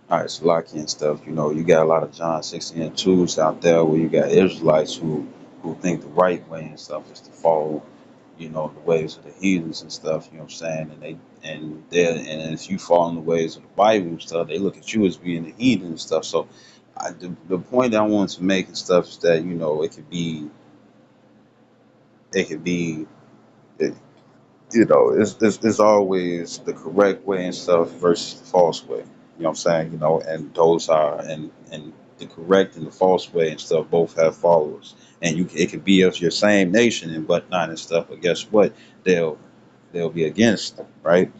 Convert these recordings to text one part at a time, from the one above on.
All right, Salaki and stuff. You got a lot of John 16 and 2s out there where you got Israelites who think the right way and stuff is to follow, the ways of the heathens and stuff. You know what I'm saying? And if you follow in the ways of the Bible and stuff, they look at you as being the heathen and stuff. So, the point that I wanted to make and stuff is that it could be it's always the correct way and stuff versus the false way. You know what I'm saying? And those are and the correct and the false way and stuff both have followers. And it could be of your same nation and whatnot and stuff, but guess what? They'll they'll be against them, right?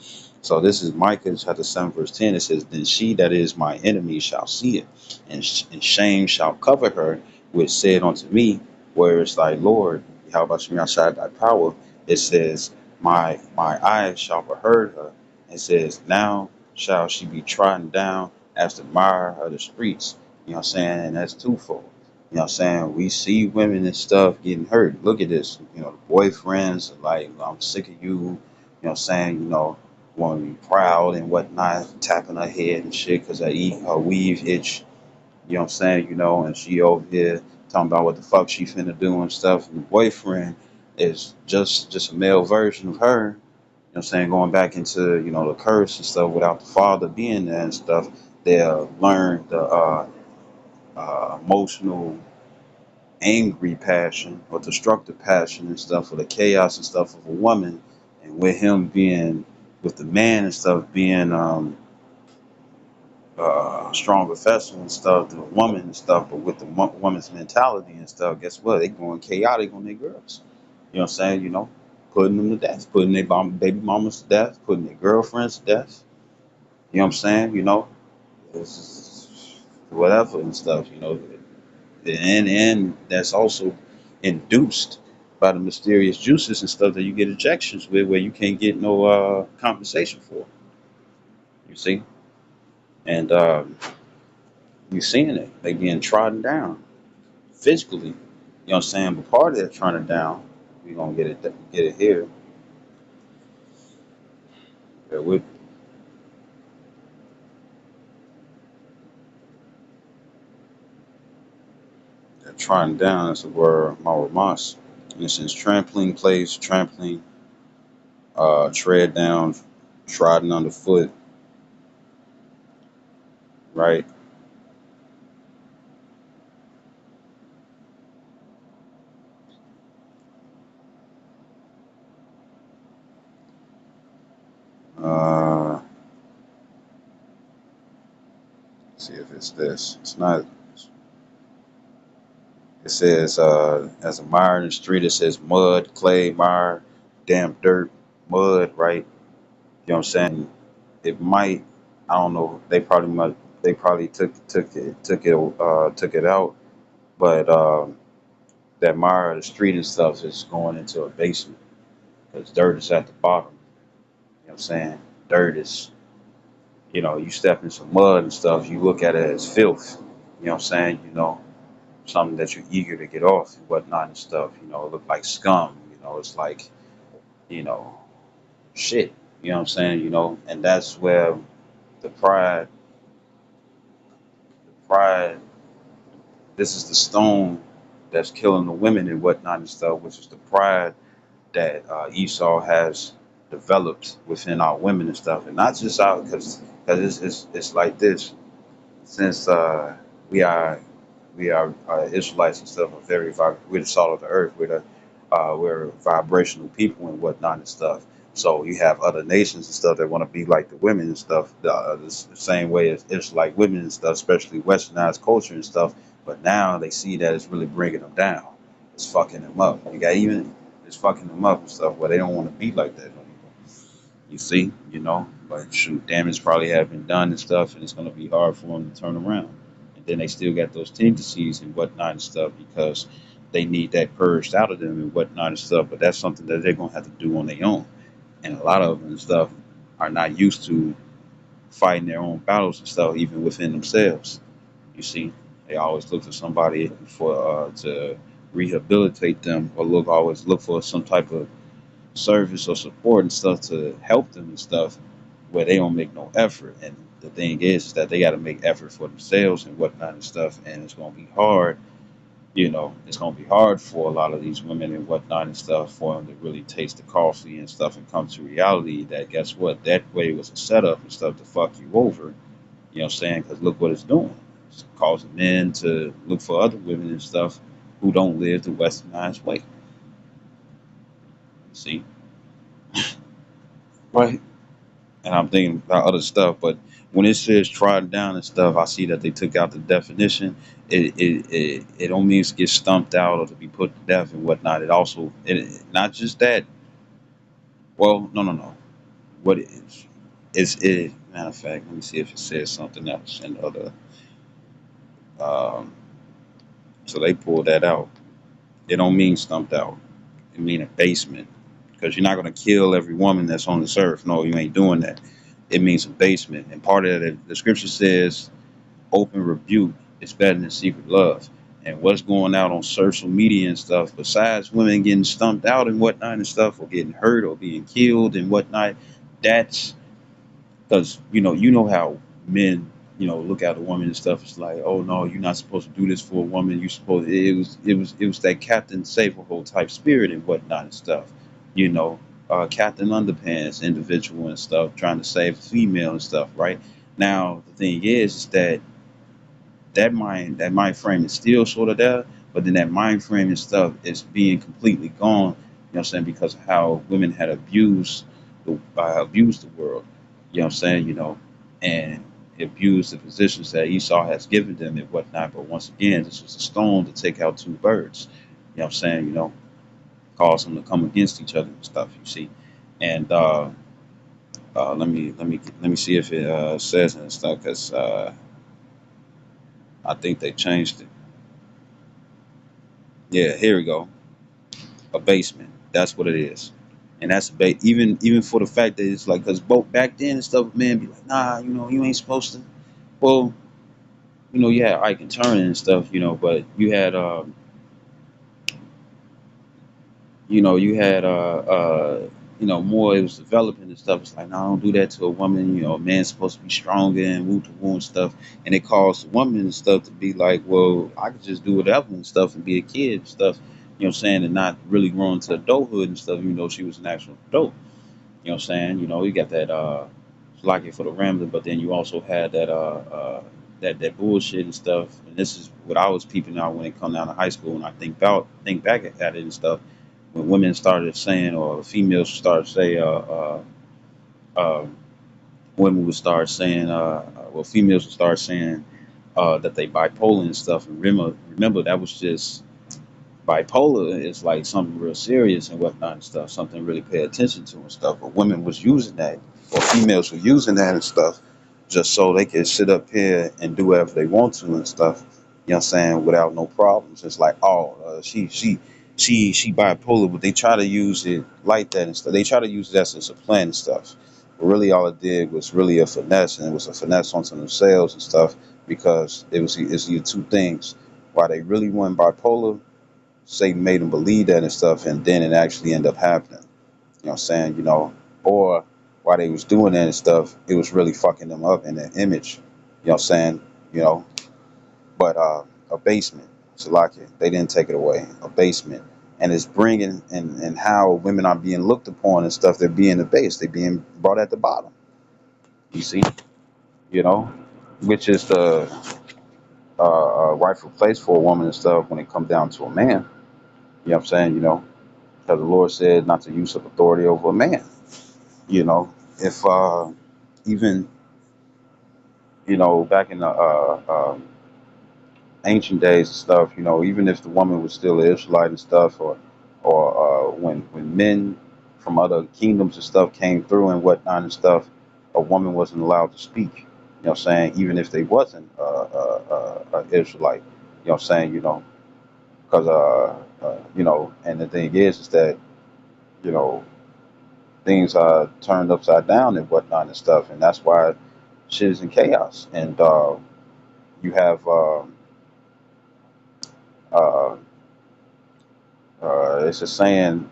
So this is Micah chapter 7 verse 10. It says, "Then she that is my enemy shall see it, and shame shall cover her, which said unto me, where is thy Lord? How about you outside thy power?" It says, my eyes shall behold her. It says, now shall she be trodden down as the mire of the streets. You know what I'm saying? And that's twofold. You know what I'm saying? We see women and stuff getting hurt. Look at this. The boyfriends are like, I'm sick of you. You know what I'm saying? Want to be proud and whatnot, tapping her head and shit because her weave itch. You know what I'm saying? And she over here talking about what the fuck she finna do and stuff. And the boyfriend is just a male version of her. You know what I'm saying? Going back into, the curse and stuff without the father being there and stuff. They'll learn the emotional, angry passion or destructive passion and stuff, or the chaos and stuff of a woman. And with him being, with the man and stuff being, stronger vessel and stuff, the woman and stuff, but with the woman's mentality and stuff, guess what? They going chaotic on their girls. You know what I'm saying? Putting them to death, putting their baby mamas to death, putting their girlfriends to death. You know what I'm saying? It's just whatever and stuff. And that's also induced by the mysterious juices and stuff that you get injections with, where you can't get no compensation for. You see, and you seeing it. They getting trodden down physically. You know what I'm saying? But part of that trying it down, we gonna get it here. With that trying down, that's the word Maramas. And it says trampling place, trampling, tread down, trodden underfoot, right? Uh, see if it's this. It's not. It says as a mire in the street. It says mud, clay, mire, damp dirt, mud, right? You know what I'm saying? It might. I don't know. They probably might. They probably took it out. But that mire of the street and stuff is going into a basement because dirt is at the bottom. You know what I'm saying? Dirt is, you step in some mud and stuff. You look at it as filth. You know what I'm saying? Something that you're eager to get off and whatnot and stuff. It look like scum. It's like, you know, shit. You know what I'm saying? And that's where the pride, this is the stone that's killing the women and whatnot and stuff, which is the pride that Esau has developed within our women and stuff, and not just out because it's like this. Since we are we are Israelites and stuff are we're the salt of the earth. We're vibrational people and whatnot and stuff. So you have other nations and stuff that want to be like the women and stuff, the same way as Israelite women and stuff, especially westernized culture and stuff. But now they see that it's really bringing them down. It's fucking them up. You got even it's fucking them up and stuff where they don't want to be like that no more. You see, but shoot, damage probably have been done and stuff, and it's gonna be hard for them to turn around. And then they still got those tendencies and whatnot and stuff because they need that purged out of them and whatnot and stuff. But that's something that they're gonna have to do on their own. And a lot of them and stuff are not used to fighting their own battles and stuff, even within themselves. You see, they always look for somebody for to rehabilitate them, or always look for some type of service or support and stuff to help them and stuff, where they don't make no effort. And the thing is that they got to make effort for themselves and whatnot and stuff, and it's gonna be hard. It's gonna be hard for a lot of these women and whatnot and stuff for them to really taste the coffee and stuff and come to reality that guess what, that way was a setup and stuff to fuck you over. You know what I'm saying? Because look what it's doing. It's causing men to look for other women and stuff who don't live the westernized way. See, right? And I'm thinking about other stuff. But when it says trodden down and stuff, I see that they took out the definition. It don't mean to get stumped out or to be put to death and whatnot. It also not just that. Well, no. What it is it? Matter of fact, let me see if it says something else in the other. Um, so they pulled that out. It don't mean stumped out. It mean abasement. Because you're not gonna kill every woman that's on this earth. No, you ain't doing that. It means abasement. And part of it, the scripture says open rebuke is better than secret love. And what's going out on social media and stuff, besides women getting stumped out and whatnot and stuff, or getting hurt or being killed and whatnot, that's because you know how men look at a woman and stuff. It's like, oh no, you're not supposed to do this for a woman. You supposed it was that Captain Saberhold type spirit and whatnot and stuff. You know, Captain Underpants individual and stuff trying to save a female and stuff. Right now, the thing is that that mind frame is still sort of there, but then that mind frame and stuff is being completely gone. You know what I'm saying? Because of how women had abused the world. You know what I'm saying? And abused the positions that Esau has given them and whatnot. But once again, this was a stone to take out two birds. You know what I'm saying? Cause them to come against each other and stuff. You see, and let me see if it says and stuff because I think they changed it. Yeah, here we go. A basement. That's what it is. And that's even for the fact that it's like because both back then and stuff, man be like, nah, you ain't supposed to. Well, you had Ike and Turner and stuff, but more it was developing and stuff. It's like, no, don't do that to a woman. A man's supposed to be stronger and woo to woo and stuff. And it caused the woman and stuff to be like, well, I could just do whatever and stuff and be a kid and stuff. You know what I'm saying? And not really grow into adulthood and stuff, even though she was an actual adult. You know what I'm saying? You got that like it for the Rambler, but then you also had that bullshit and stuff. And this is what I was peeping out when it come down to high school and I think back at it and stuff. When women started saying or females started say uh, women would start saying well females would start saying that they bipolar and stuff. And remember that was just bipolar is like something real serious and whatnot and stuff, something really pay attention to and stuff. But women was using that, or females were using that and stuff, just so they could sit up here and do whatever they want to and stuff. You know what I'm saying? Without no problems. It's like, oh, she bipolar, but they try to use it like that and stuff. They try to use it as a plan and stuff. But really, all it did was really a finesse, and it was a finesse onto themselves and stuff because it's either two things. Why they really want bipolar, Satan made them believe that and stuff, and then it actually ended up happening. You know what I'm saying? Or while they was doing that and stuff, it was really fucking them up in their image. You know what I'm saying? You know, but a basement, Salakia, they didn't take it away. A basement, and it's bringing and how women are being looked upon and stuff. They're being abased. They're being brought at the bottom. You see, you know, which is the rightful place for a woman and stuff when it comes down to a man. You know what I'm saying? Because the Lord said not to use of authority over a man. If even back in the ancient days and stuff, even if the woman was still an Israelite and stuff, or when men from other kingdoms and stuff came through and whatnot and stuff, a woman wasn't allowed to speak. You know what I'm saying? Even if they wasn't an Israelite. You know what I'm saying? Because and the thing is that you know things are turned upside down and whatnot and stuff, and that's why shit is in chaos. And you have uh, it's a saying,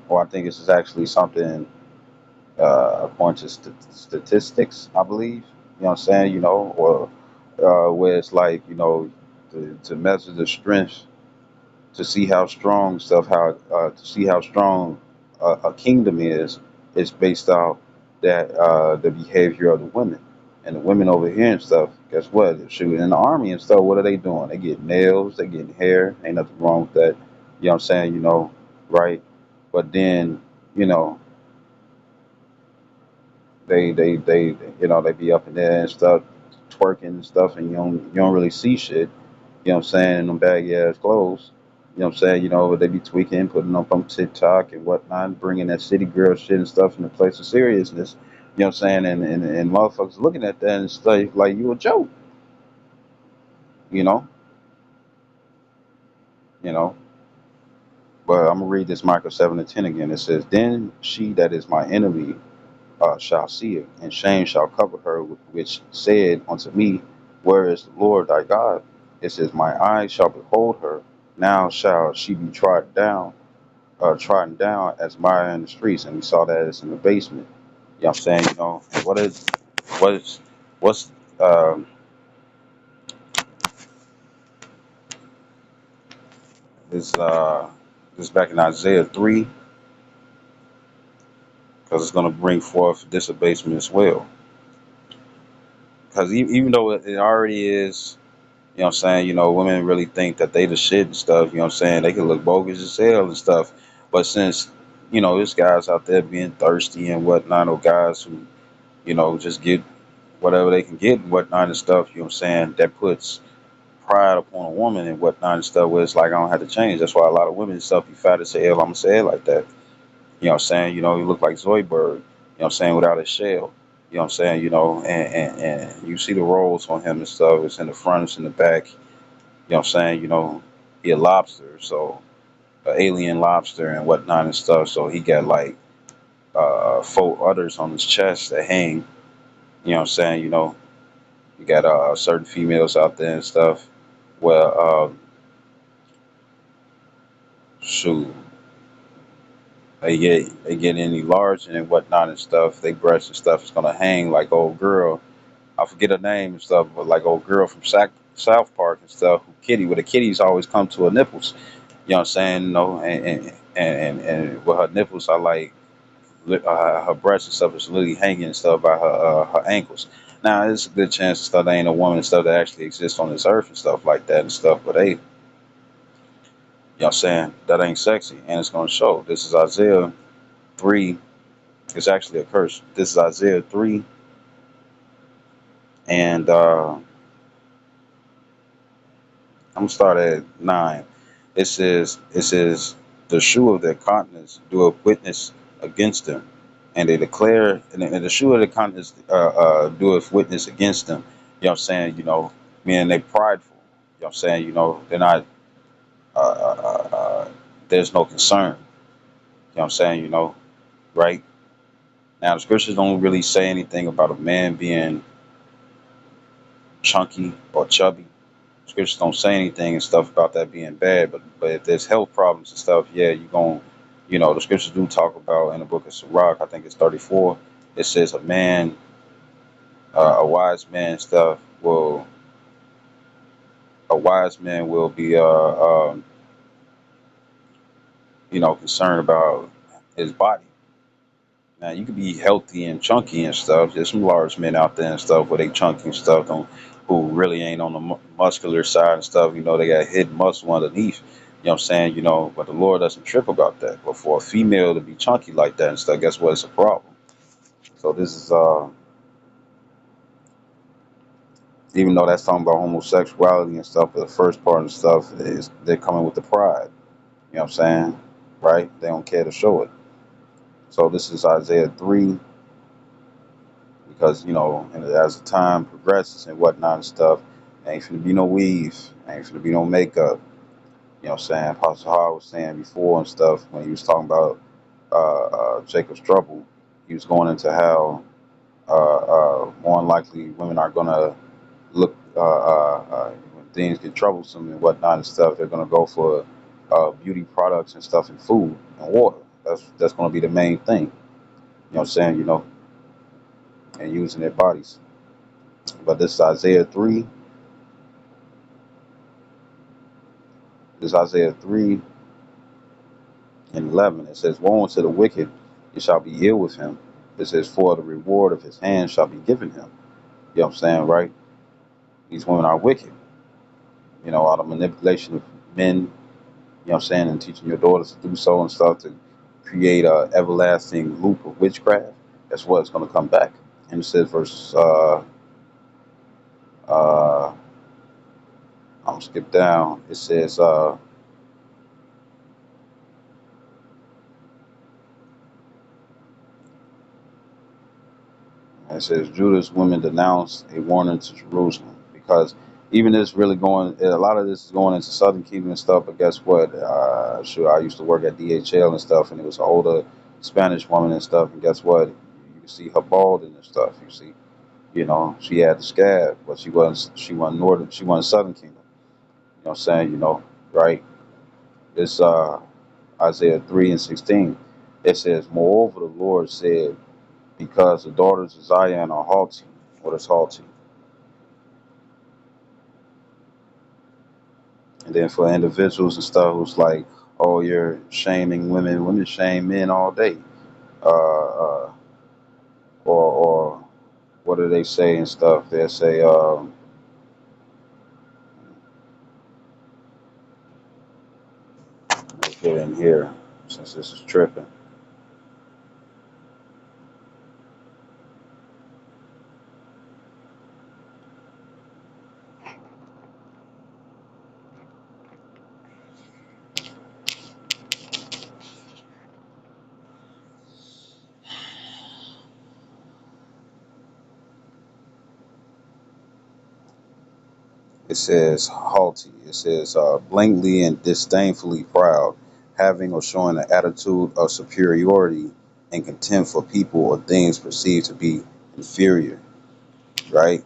or I think this is actually something according to statistics, I believe. You know what I'm saying? You know, or where it's like, you know, to measure the strength, to see how strong stuff, how to see how strong a kingdom is based off that the behavior of the women. And the women over here and stuff, guess what? They're shooting in the army and stuff. What are they doing? They get nails, they getting hair. Ain't nothing wrong with that. You know what I'm saying? You know, right? But then, you know, they you know, they be up in there and stuff, twerking and stuff, and you don't really see shit. You know what I'm saying? In them baggy ass clothes. You know what I'm saying? You know, they be tweaking, putting up on TikTok and whatnot, bringing that city girl shit and stuff in the place of seriousness. You know what I'm saying? And motherfuckers looking at that and stuff like you a joke. You know, you know. But I'm gonna read this Micah 7:10 again. It says, "Then she that is my enemy shall see it, and shame shall cover her, which said unto me, Where is the Lord thy God? It says, My eyes shall behold her. Now shall she be trodden down as mire in the streets." And we saw that it's in the basement. You know what I'm saying? You know, and what is, what's, um, this, this back in Isaiah 3, because it's going to bring forth this abasement as well. Because even though it already is. You know what I'm saying? You know, women really think that they the shit and stuff. You know what I'm saying? They can look bogus as hell and stuff. But since, you know, there's guys out there being thirsty and whatnot, or guys who, you know, just get whatever they can get and whatnot and stuff, you know what I'm saying? That puts pride upon a woman and whatnot and stuff where it's like, I don't have to change. That's why a lot of women and stuff, you fat as hell, I'm going to say it like that. You know what I'm saying? You know, you look like Zoidberg, you know what I'm saying, without a shell. You know what I'm saying? You know, and you see the rolls on him and stuff. It's in the front, it's in the back. You know what I'm saying? You know, he a lobster, so an alien lobster and whatnot and stuff. So he got like four udders on his chest that hang. You know what I'm saying? You know, you got certain females out there and stuff. Well, shoot, they get any large and whatnot and stuff. They breasts and stuff is gonna hang like old girl. I forget her name and stuff, but like old girl from South Park and stuff. Kitty, where the kitties always come to her nipples. You know what I'm saying? You know, and with her nipples are like her breasts and stuff is literally hanging and stuff by her ankles. Now, there's a good chance and stuff that ain't a woman and stuff that actually exists on this earth and stuff like that and stuff. But hey, you know what I'm saying? That ain't sexy, and it's gonna show. This is Isaiah 3. It's actually a curse. This is Isaiah 3, and I'm gonna start at 9. It says the shoe of their countenance doeth witness against them, and they declare, and the shoe of their countenance doeth witness against them. You know what I'm saying? You know, meaning they prideful. You know what I'm saying? You know, they're not. Uh, uh, uh, uh, there's no concern. You know what I'm saying? You know, right now the scriptures don't really say anything about a man being chunky or chubby. Scriptures don't say anything and stuff about that being bad, but if there's health problems and stuff, yeah, you going you know, the scriptures do talk about in the book of Sirach, I think it's 34. It says a wise man stuff will a wise man will be you know, concerned about his body. Now you could be healthy and chunky and stuff. There's some large men out there and stuff where they chunky and stuff don't, who really ain't on the muscular side and stuff. You know, they got hidden muscle underneath. You know what I'm saying? You know, but the Lord doesn't trip about that. But for a female to be chunky like that and stuff, guess what? It's a problem. So this is even though that's talking about homosexuality and stuff, but the first part and stuff is they're coming with the pride. You know what I'm saying? Right? They don't care to show it. So this is Isaiah 3, because you know, and as the time progresses and whatnot and stuff, ain't finna be no weave, ain't finna be no makeup. You know what I'm saying? Apostle Hall was saying before and stuff when he was talking about Jacob's trouble. He was going into how more than likely women are gonna look when things get troublesome and whatnot and stuff. They're gonna go for beauty products and stuff and food and water. That's gonna be the main thing. You know what I'm saying? You know, and using their bodies. But this is Isaiah 3. This is Isaiah 3 and 11. It says, woe unto the wicked, it shall be ill with him. It says, for the reward of his hand shall be given him. You know what I'm saying, right? These women are wicked. You know, all the manipulation of men, you know what I'm saying, and teaching your daughters to do so and stuff to create a everlasting loop of witchcraft. That's what's going to come back. And it says, uh, I'm going to skip down. It says, it says Judah's women denounce a warning to Jerusalem because even this really going, a lot of this is going into Southern Kingdom and stuff. But guess what? Sure, I used to work at DHL and stuff, and it was an older Spanish woman and stuff. And guess what? You can see her balding and stuff. You see, you know, she had the scab, but she wasn't Northern, she wasn't Southern Kingdom. You know what I'm saying? You know, right? It's Isaiah 3:16. It says, moreover, the Lord said, because the daughters of Zion are haughty. What is haughty? And then for individuals and stuff who's like, oh, you're shaming women, women shame men all day. Or what do they say and stuff? They say, let's get in here since this is tripping. It says haughty. It says blankly and disdainfully proud, having or showing an attitude of superiority and contempt for people or things perceived to be inferior, right?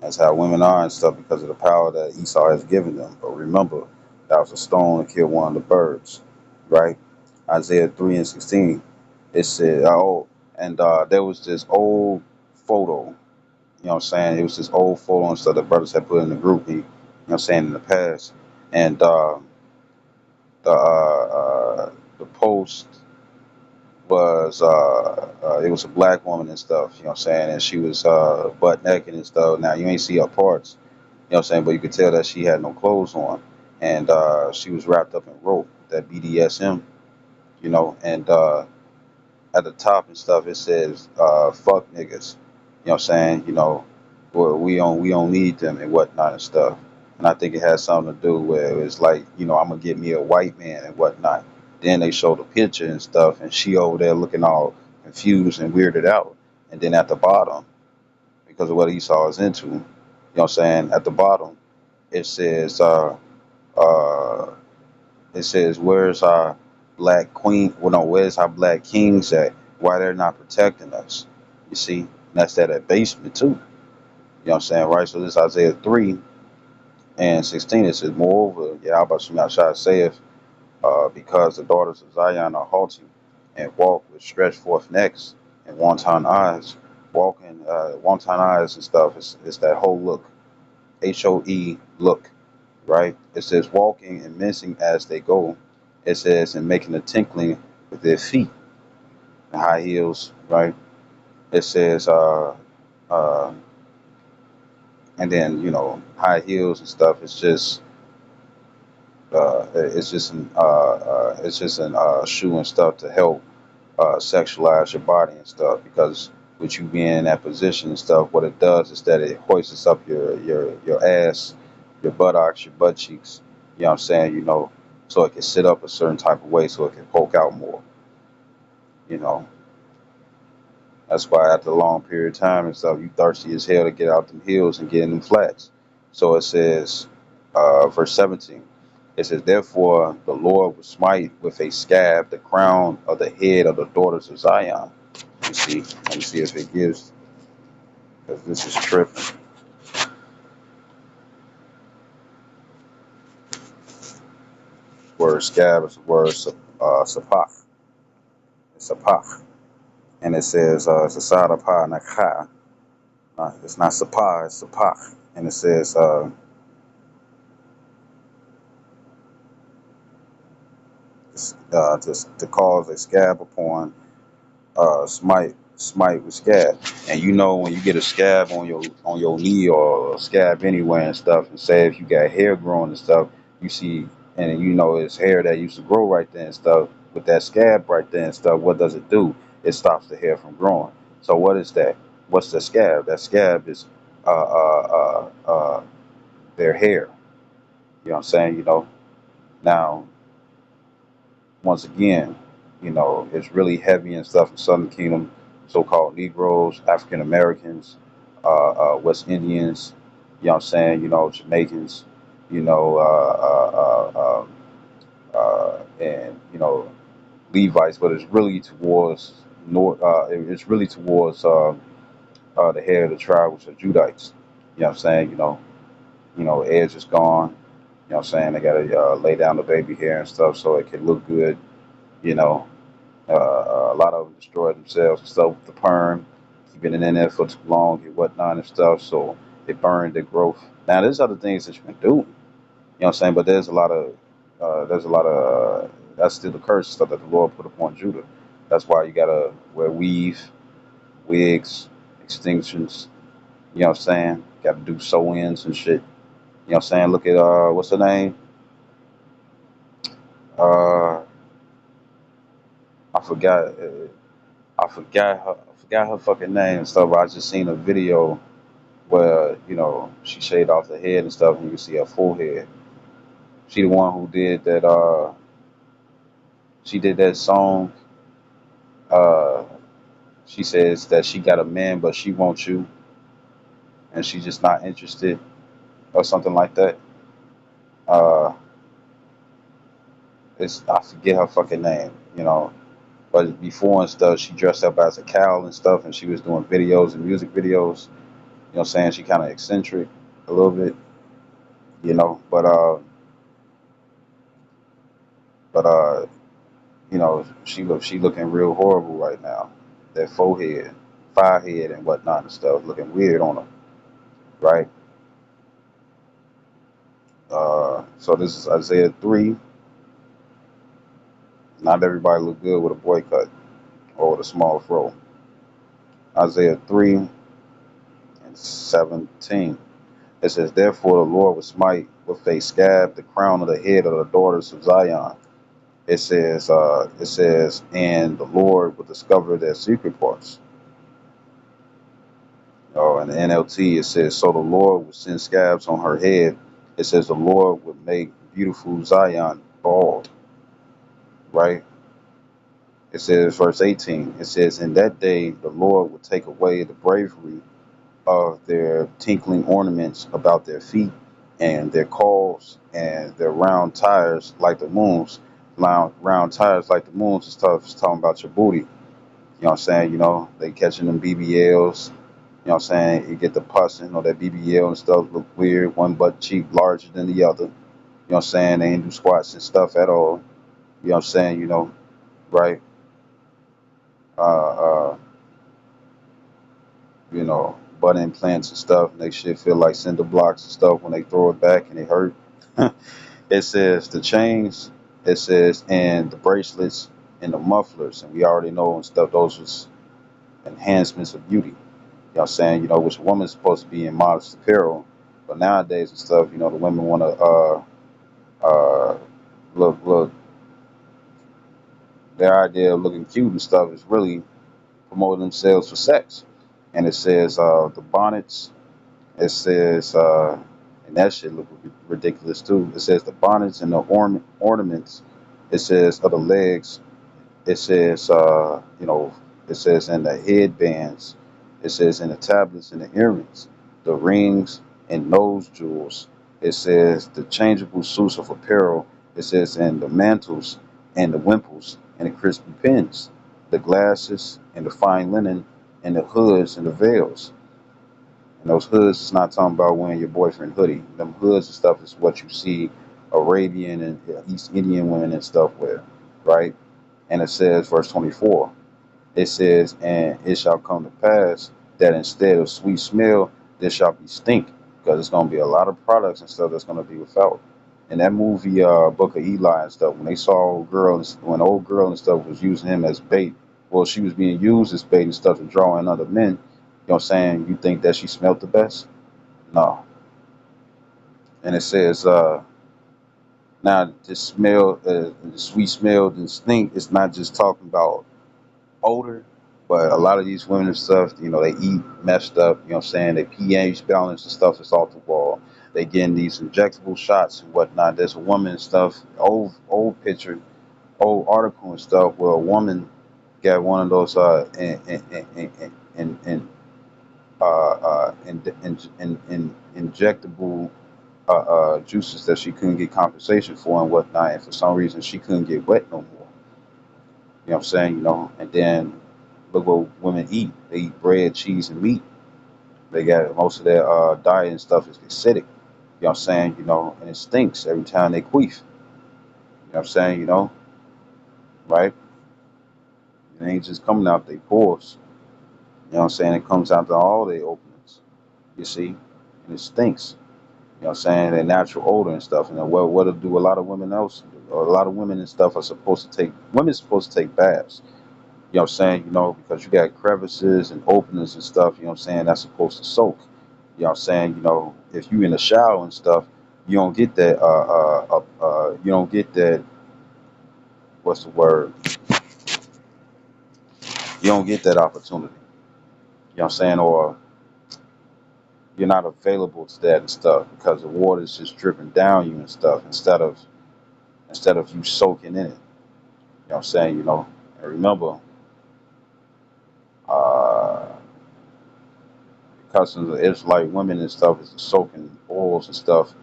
That's how women are and stuff because of the power that Esau has given them. But remember, that was a stone to kill one of the birds, right? Isaiah 3:16. It said, oh, and there was this old photo, you know what I'm saying? It was this old photo and stuff that brothers had put in the group, you know what I'm saying, in the past. And the post was, it was a black woman and stuff, you know what I'm saying? And she was butt naked and stuff. Now, you ain't see her parts, you know what I'm saying? But you could tell that she had no clothes on. And she was wrapped up in rope, that BDSM, you know. And at the top and stuff, it says, fuck niggas. You know what I'm saying? You know, we don't need them and whatnot and stuff. And I think it has something to do with it's like, you know, I'm gonna get me a white man and whatnot. Then they show the picture and stuff, and she over there looking all confused and weirded out. And then at the bottom, because of what Esau is into, you know what I'm saying? At the bottom, it says, uh, where's our black queen? Well, no, where's our black kings at? Why they're not protecting us? You see, and that's that abasement too. You know what I'm saying, right? So this Isaiah 3:16. It says, moreover, Yahweh Shemashah saith, because the daughters of Zion are haughty and walk with stretched forth necks and wanton eyes, wanton eyes and stuff. It's that whole look, HOE look, right? It says walking and mincing as they go. It says and making a tinkling with their feet, the high heels, right? It says uh, and then you know high heels and stuff. It's just an shoe and stuff to help sexualize your body and stuff because with you being in that position and stuff, what it does is that it hoists up your ass, your buttocks, your butt cheeks. You know what I'm saying? You know, so it can sit up a certain type of way, so it can poke out more. You know, that's why after a long period of time and stuff, you thirsty as hell to get out them hills and get in them flats. So it says, verse 17. It says, therefore the Lord will smite with a scab the crown of the head of the daughters of Zion. You see, let me see if it gives, because this is tripping. Word scab is the word sapach. It's sapach. And it says, it's a side of pa nakha. It's not Sapa, it's Sapach. And it says, to cause a scab upon smite with scab. And you know when you get a scab on your knee or a scab anywhere and stuff, and say if you got hair growing and stuff, you see, and you know it's hair that used to grow right there and stuff. With that scab right there and stuff, what does it do? It stops the hair from growing. So what is that? What's the scab? That scab is their hair. You know what I'm saying? Now once again, it's really heavy and stuff in Southern Kingdom, so-called Negroes, African Americans, West Indians, you know what I'm saying, Jamaicans, you know, and, Levites, but it's really towards North, it's really towards the head of the tribe, which are Judites. You know what I'm saying? Edge is gone. You know what I'm saying? They got to lay down the baby hair and stuff so it can look good, you know. A lot of them destroy themselves and stuff with the perm, keeping it in there for too long and whatnot and stuff. So they burn their growth. Now there's other things that you can do. You know what I'm saying? But there's a lot of that's still the curse stuff that the Lord put upon Judah. That's why you gotta wear weave, wigs, extinctions. You know what I'm saying? Got to do sew-ins and shit. You know what I'm saying? Look at what's her name? Uh, I forgot. I forgot her fucking name and stuff. But I just seen a video where she shaved off the head and stuff, and you can see her forehead. She the one who did that. She did that song. Uh, she says that she got a man, but she wants you, and she's just not interested, or something like that. Uh, it's I forget her fucking name. But before and stuff, she dressed up as a cow and stuff, and she was doing videos and music videos. You know what I'm saying? She kind of eccentric a little bit, but she looking real horrible right now. That forehead, forehead, and whatnot and stuff looking weird on her, right? So this is Isaiah 3. Not everybody look good with a boy cut or with a small fro. Isaiah 3:17. It says, "Therefore the Lord will smite with a scab the crown of the head of the daughters of Zion." It says, and the Lord will discover their secret parts. In the NLT, it says, "So the Lord will send scabs on her head." It says, "The Lord would make beautiful Zion bald," right? It says, verse 18, it says, "In that day the Lord will take away the bravery of their tinkling ornaments about their feet, and their calls, and their round tires like the moons." Round tires like the moons and stuff is talking about your booty. You know what I'm saying? They catching them BBLs. You know what I'm saying? You get the pus, that BBL and stuff look weird. One butt cheek larger than the other. You know what I'm saying? They ain't do squats and stuff at all. You know what I'm saying? Right? Uh, uh, butt implants and stuff. And they shit feel like cinder blocks and stuff when they throw it back and it hurt. It says the chains, it says, and the bracelets and the mufflers. And we already know and stuff, those was enhancements of beauty. You know what I'm saying? Which woman's supposed to be in modest apparel. But nowadays and stuff, the women want to uh, look. Their idea of looking cute and stuff is really promoting themselves for sex. And it says the bonnets. It says, and that shit look ridiculous too. It says the bonnets and the ornaments. It says of the legs. It says, it says in the headbands. It says in the tablets and the earrings, the rings and nose jewels. It says the changeable suits of apparel. It says in the mantles and the wimples and the crispy pins, the glasses and the fine linen and the hoods and the veils. And those hoods is not talking about wearing your boyfriend hoodie. Them hoods and stuff is what you see Arabian and East Indian women and stuff wear, right? And it says, verse 24, it says, "And it shall come to pass that instead of sweet smell, there shall be stink, because it's gonna be a lot of products and stuff that's gonna be without. In that movie, Book of Eli and stuff, when they saw old girl, when old girl and stuff was using him as bait, well, she was being used as bait and stuff to draw in other men. You know what I'm saying? You think that she smelled the best? No. And it says, now the smell, the sweet smell and stink is not just talking about odor, but a lot of these women and stuff, they eat messed up, you know what I'm saying? Their pH balance and stuff is off the wall. They getting these injectable shots and whatnot. There's a woman and stuff, old picture, old article and stuff where a woman got one of those injectable juices that she couldn't get compensation for and whatnot, and for some reason she couldn't get wet no more. You know what I'm saying? And then look what women eat. They eat bread, cheese, and meat. They got most of their diet and stuff is acidic. You know what I'm saying? And it stinks every time they queef. You know what I'm saying? Right? It ain't just coming out their pores. You know what I'm saying? It comes out to all their openings. You see? And it stinks. You know what I'm saying? Their natural odor and stuff. And then what do a lot of women else do? A lot of women and stuff are supposed to take, women's supposed to take baths. You know what I'm saying? Because you got crevices and openings and stuff, you know what I'm saying, that's supposed to soak. You know what I'm saying? If you in the shower and stuff, you don't get that, you don't get that, what's the word? You don't get that opportunity. You know what I'm saying? Or you're not available to that and stuff because the water is just dripping down you and stuff instead of you soaking in it. You know what I'm saying? And remember, uh, customs of Israelite women and stuff is soaking oils and stuff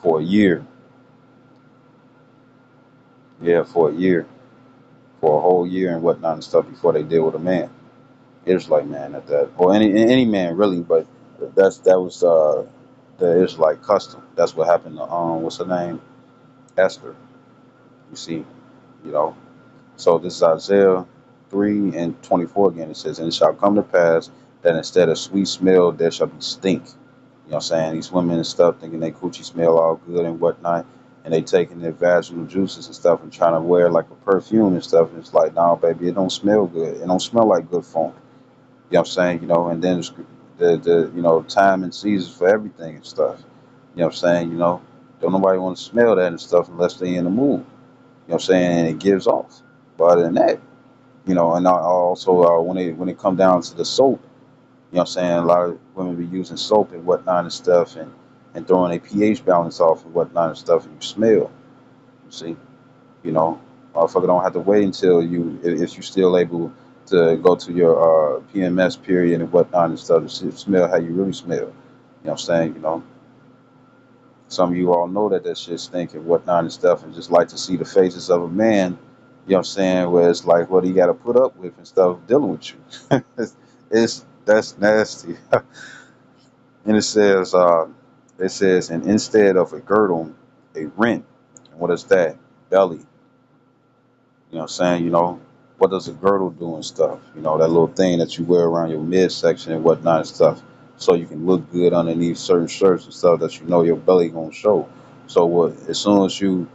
for a year. Yeah, for a year, for a whole year and whatnot and stuff before they deal with a man. Israelite man at that, or any man really, but that was the Israelite custom. That's what happened to what's her name, Esther. You see, you know. So this is Isaiah 3:24 again. It says, "And it shall come to pass that instead of sweet smell, there shall be stink." You know what I'm saying? These women and stuff thinking they coochie smell all good and whatnot, and they taking their vaginal juices and stuff and trying to wear like a perfume and stuff. And it's like, nah, baby, it don't smell good. It don't smell like good funk. You know what I'm saying? And then the time and seasons for everything and stuff. You know what I'm saying? Don't nobody want to smell that and stuff unless they in the mood. You know what I'm saying? And it gives off. But other than that, and also when it come down to the soap, you know what I'm saying? A lot of women be using soap and whatnot and stuff and throwing a pH balance off and whatnot and stuff, and you smell. You see? You know, motherfucker don't have to wait until if you still able to go to your PMS period and whatnot and stuff to smell how you really smell. You know what I'm saying? Some of you all know that shit stink and whatnot and stuff, and just like to see the faces of a man. You know what I'm saying? Where it's like what he got to put up with and stuff dealing with you. That's nasty. And it says, and instead of a girdle, a rent. And what is that? Belly. You know what I'm saying? What does a girdle do and stuff? That little thing that you wear around your midsection and whatnot and stuff. So you can look good underneath certain shirts and stuff that your belly gonna show. So what as soon as you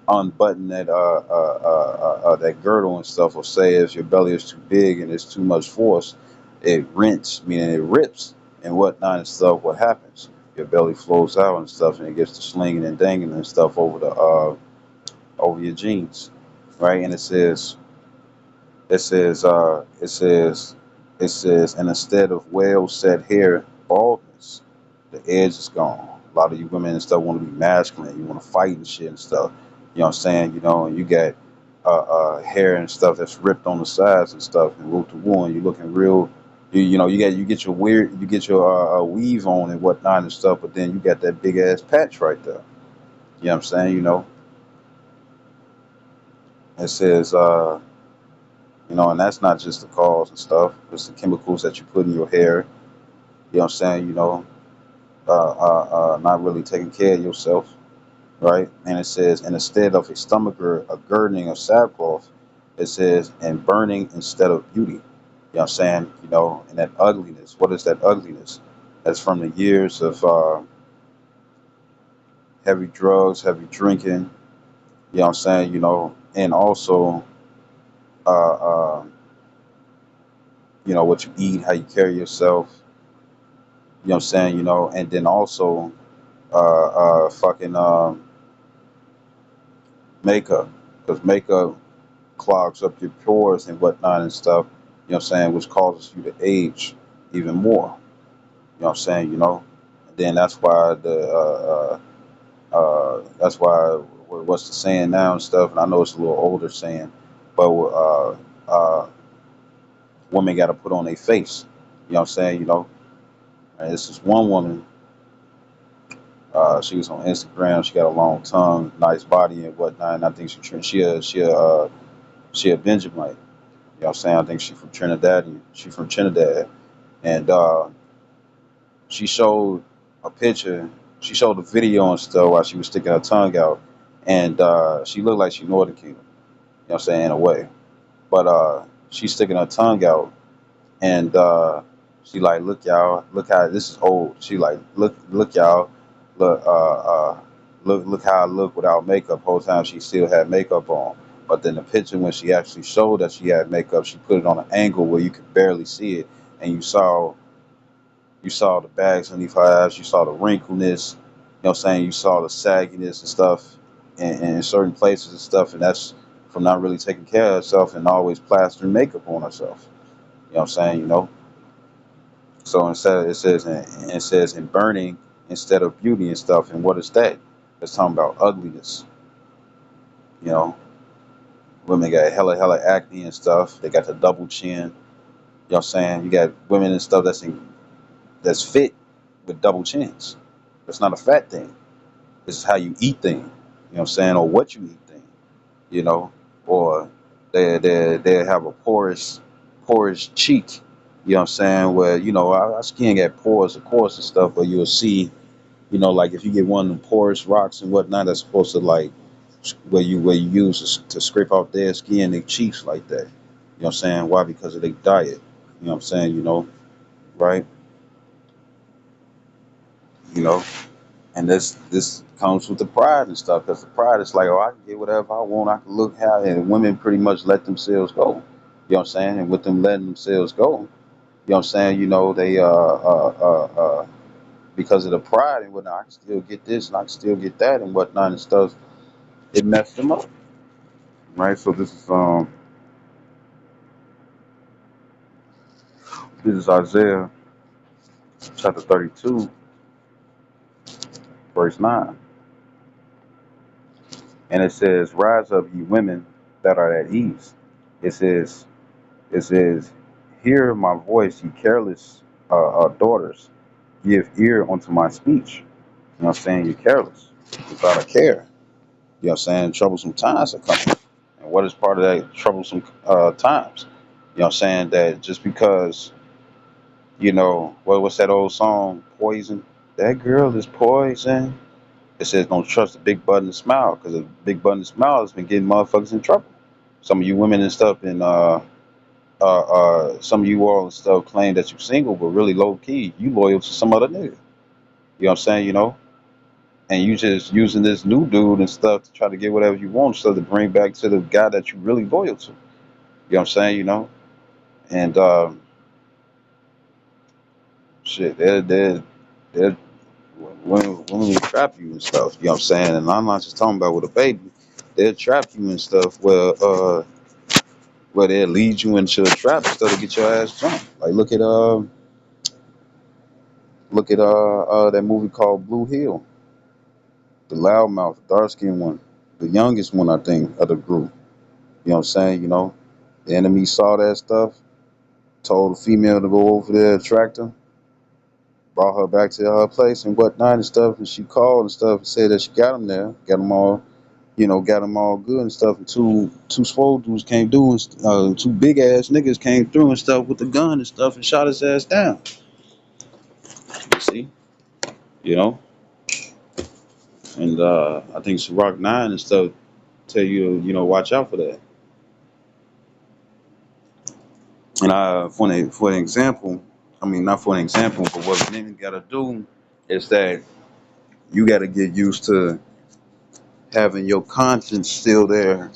unbutton that girdle and stuff, or say if your belly is too big and it's too much force, it rents, meaning it rips and whatnot and stuff. What happens? Your belly flows out and stuff, and it gets to slinging and dangling and stuff over your jeans, right? And it says, and instead of well set hair, baldness, the edge is gone. A lot of you women and stuff want to be masculine. You want to fight and shit and stuff. You know what I'm saying? And you got hair and stuff that's ripped on the sides and stuff, and root to one. You looking real. You get your weave on and whatnot and stuff, but then you got that big ass patch right there. You know what I'm saying? It says, and that's not just the cause and stuff. It's the chemicals that you put in your hair. You know what I'm saying? Not really taking care of yourself, right? And it says, and instead of a stomach or a girding of sackcloth, it says, and burning instead of beauty. You know what I'm saying? And that ugliness. What is that ugliness? That's from the years of heavy drugs, heavy drinking. You know what I'm saying? And also, uh, uh, what you eat, how you carry yourself. You know what I'm saying? And then also, fucking makeup, because makeup clogs up your pores and whatnot and stuff. You know what I'm saying? Which causes you to age even more. You know what I'm saying? And then that's why that's why what's the saying now and stuff. And I know it's a little older saying, but women got to put on their face. You know what I'm saying? And this is one woman. She was on Instagram. She got a long tongue, nice body and whatnot. And I think she a Benjamite. You know what I'm saying? I think she from Trinidad. She from Trinidad, and she showed a picture. She showed a video and stuff while she was sticking her tongue out, and she looked like she Northern Kingdom. You know what I'm saying, in a way. But she's sticking her tongue out, and she like, look y'all, look how this is old. She like, look y'all, look look how I look without makeup. Whole time she still had makeup on. But then the picture when she actually showed that she had makeup, she put it on an angle where you could barely see it, and you saw the bags underneath her eyes, you saw the wrinkleness, you know what I'm saying? You saw the sagginess and stuff in certain places and stuff, and that's from not really taking care of herself and always plastering makeup on herself. You know what I'm saying? So instead it says in burning instead of beauty and stuff. And what is that? It's talking about ugliness. You know, women got hella acne and stuff. They got the double chin. You know what I'm saying? You got women and stuff that's fit with double chins. That's not a fat thing. This is how you eat thing. You know what I'm saying? Or what you eat thing. You know, or they have a porous cheek. You know what I'm saying? Where our skin got pores, of course, and stuff. But you'll see, like if you get one of them porous rocks and whatnot, that's supposed to like where you use to scrape off their skin, their cheeks like that. You know what I'm saying? Why? Because of their diet. You know what I'm saying? Right? You know. And this comes with the pride and stuff, because the pride is like, oh, I can get whatever I want, I can look how, and women pretty much let themselves go. You know what I'm saying? And with them letting themselves go, you know what I'm saying? They because of the pride and whatnot, I can still get this and I can still get that and whatnot and stuff. It messed them up, right? So this is Isaiah chapter 32, verse 9, and it says, "Rise up, ye women that are at ease." It says It says, "Hear my voice, ye careless daughters. Give ear unto my speech." You know what I'm saying? You're careless, without a care. You know what I'm saying? Troublesome times are coming. And what is part of that troublesome times? You know what I'm saying? That just because, what's that old song, Poison? That girl is poison. It says, don't trust a big button and smile, because a big button and smile has been getting motherfuckers in trouble. Some of you women and stuff in some of you all and stuff claim that you're single, but really low key, you loyal to some other nigga. You know what I'm saying? And you just using this new dude and stuff to try to get whatever you want, so to bring back to the guy that you really loyal to. You know what I'm saying? And shit, they're women will trap you and stuff. You know what I'm saying? And I'm not just talking about with a baby. They'll trap you and stuff where they'll lead you into a trap instead of get your ass jumped. Like look at that movie called Blue Hill. The loudmouth, dark skinned one, the youngest one, I think, of the group. You know what I'm saying? The enemy saw that stuff, told the female to go over there, attract her, brought her back to her place and whatnot and stuff. And she called and stuff and said that she got him there, got them all, got them all good and stuff. And two swole dudes came through, and two big ass niggas came through and stuff with the gun and stuff and shot his ass down. You see, you know, and I think Ciroc 9 and stuff tell you, watch out for that. And for an example, I mean not for an example, but what men gotta do is that you gotta get used to having your conscience still there,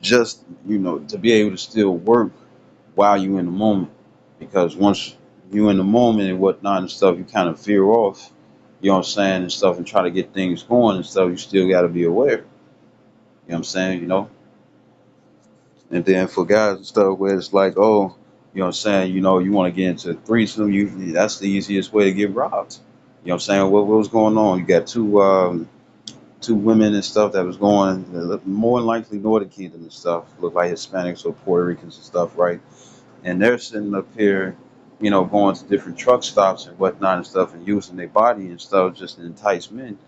just to be able to still work while you in the moment. Because once you in the moment and whatnot and stuff, you kind of veer off, you know what I'm saying, and stuff, and try to get things going and stuff. You still got to be aware. You know what I'm saying, And then for guys and stuff where it's like, oh, you know what I'm saying, you want to get into a threesome, that's the easiest way to get robbed. You know what I'm saying? What was going on? You got two women and stuff that was going more than likely Northern Kingdom and stuff, look like Hispanics or Puerto Ricans and stuff, right? And they're sitting up here, going to different truck stops and whatnot and stuff, and using their body and stuff just to entice men.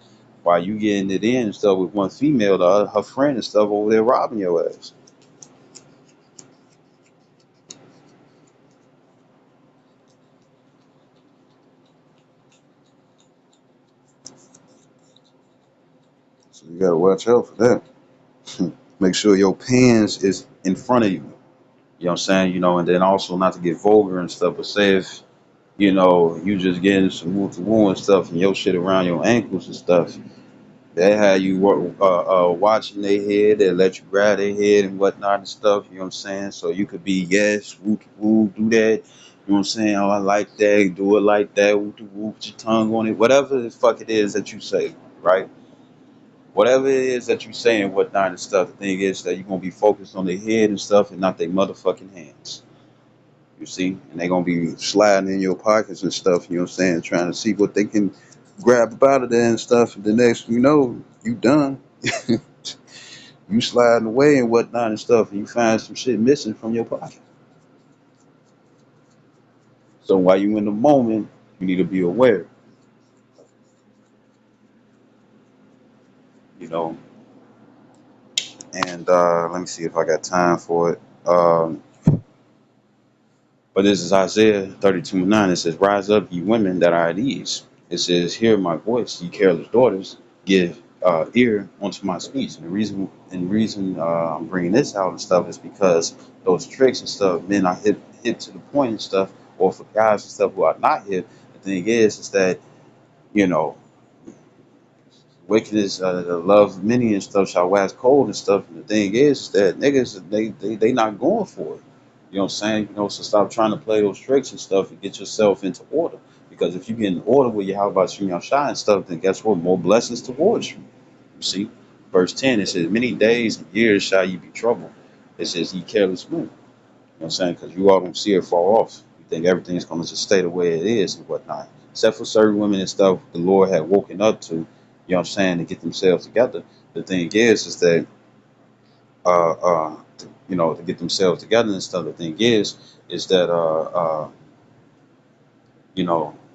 While you getting it in and stuff with one female, her friend and stuff over there robbing your ass. So you gotta watch out for that. Make sure your pants is in front of you. You know what I'm saying? And then also not to get vulgar and stuff, but say if you just getting some woo to woo and stuff, and your shit around your ankles and stuff. They had you watching their head. They let you grab their head and whatnot and stuff. You know what I'm saying? So you could be yes, woo woo, do that. You know what I'm saying? Oh, I like that. Do it like that. Woo woo, put your tongue on it. Whatever the fuck it is that you say, right? Whatever it is that you say and whatnot and stuff. The thing is that you're gonna be focused on their head and stuff, and not their motherfucking hands. You see, and they're gonna be sliding in your pockets and stuff. You know what I'm saying? Trying to see what they can grab up out of there and stuff. And the next, you done. You sliding away and whatnot and stuff, and you find some shit missing from your pocket. So while you in the moment, you need to be aware, you know. And let me see if I got time for it. But this is Isaiah 32:9. It says, "Rise up, ye women that are at ease." It says, "Hear my voice, ye careless daughters. Give ear unto my speech." And the reason I'm bringing this out and stuff is because those tricks and stuff, men are hip to the point and stuff, or for guys and stuff who are not hip. The thing is that you know wickedness, the love of many and stuff shall wax cold and stuff. And the thing is that niggas, they not going for it. You know what I'm saying? So stop trying to play those tricks and stuff and get yourself into order. Because if you get in order with your how about you shine and stuff, then guess what? More blessings towards you. You see? Verse 10, it says, "Many days and years shall ye be troubled." It says, "Ye careless men." You know what I'm saying? Because you all don't see it far off. You think everything's going to just stay the way it is and whatnot. Except for certain women and stuff the Lord had woken up to, you know what I'm saying, to get themselves together. The thing is that, to get themselves together and stuff, the thing is that,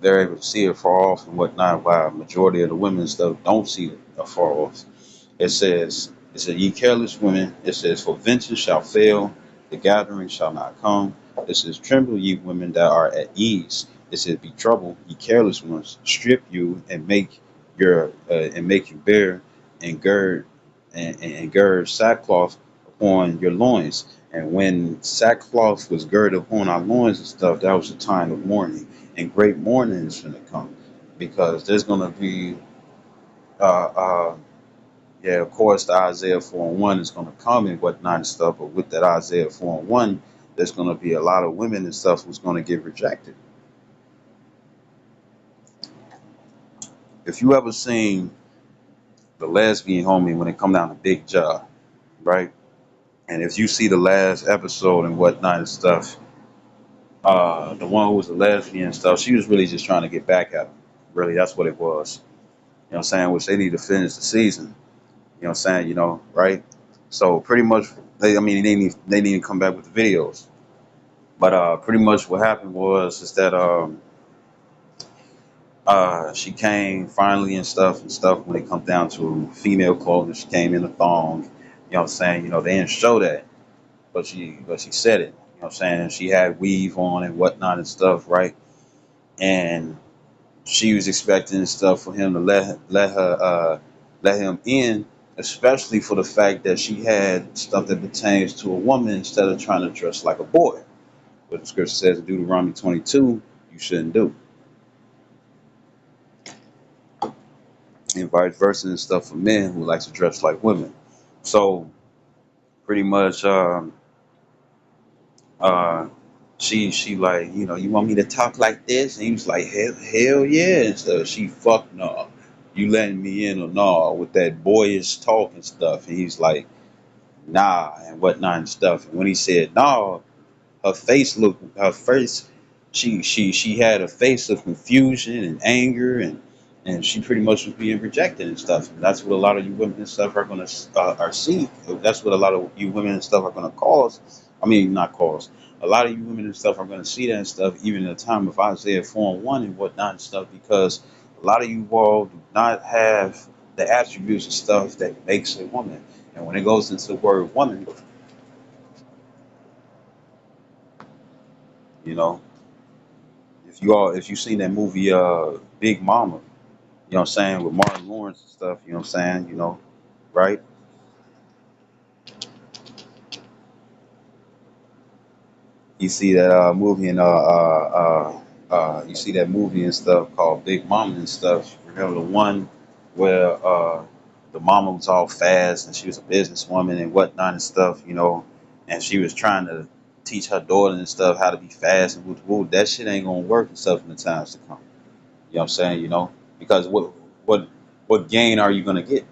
they're able to see it far off and whatnot, while majority of the women and stuff don't see it far off. It says, "Ye careless women," it says, "for vengeance shall fail, the gathering shall not come." It says, "Tremble, ye women that are at ease." It says, "Be troubled, ye careless ones, strip you and make you bare, and gird sackcloth upon your loins." And when sackcloth was girded upon our loins and stuff, that was a time of mourning, and great mourning is going to come, because there's going to be uh, uh, yeah, of course, the Isaiah 4 and 1 is going to come and whatnot and stuff, but with that Isaiah 4 and 1, there's going to be a lot of women and stuff who's going to get rejected. If you ever seen the lesbian homie when it come down to Big Job, right? And if you see the last episode and whatnot and stuff, the one who was a lesbian and stuff, she was really just trying to get back at him. Really, that's what it was. You know what I'm saying? Which they need to finish the season. You know what I'm saying? Right? So pretty much, they need to come back with the videos. But pretty much what happened was is that she came finally and stuff when it comes down to female clothing. She came in a thong. You know what I'm saying? They didn't show that, but she said it. You know what I'm saying? She had weave on and whatnot and stuff, right? And she was expecting stuff for him to let him in, especially for the fact that she had stuff that pertains to a woman instead of trying to dress like a boy. What the scripture says in Deuteronomy 22, you shouldn't do, and vice versa and stuff for men who like to dress like women. So pretty much, uh, she like, you want me to talk like this? And he was like, hell yeah. And so she, fuck no. You letting me in or no with that boyish talk and stuff. And he's like, nah, and whatnot and stuff. And when he said no, her face, she had a face of confusion and anger, and she pretty much was being rejected and stuff. And that's what a lot of you women and stuff are gonna are see. That's what a lot of you women and stuff are gonna cause. I mean, not cause. A lot of you women and stuff are gonna see that and stuff, even in the time of Isaiah 4:1 and whatnot and stuff, because a lot of you all do not have the attributes and stuff that makes a woman. And when it goes into the word woman, you know, if you seen that movie Big Mama, you know what I'm saying, with Martin Lawrence and stuff, you know what I'm saying, right? You see that movie and you see that movie and stuff called Big Mama and stuff. Remember the one where the mama was all fast and she was a businesswoman and whatnot and stuff, and she was trying to teach her daughter and stuff how to be fast and woo. That shit ain't gonna work and stuff in the times to come. You know what I'm saying? Because what what gain are you gonna get?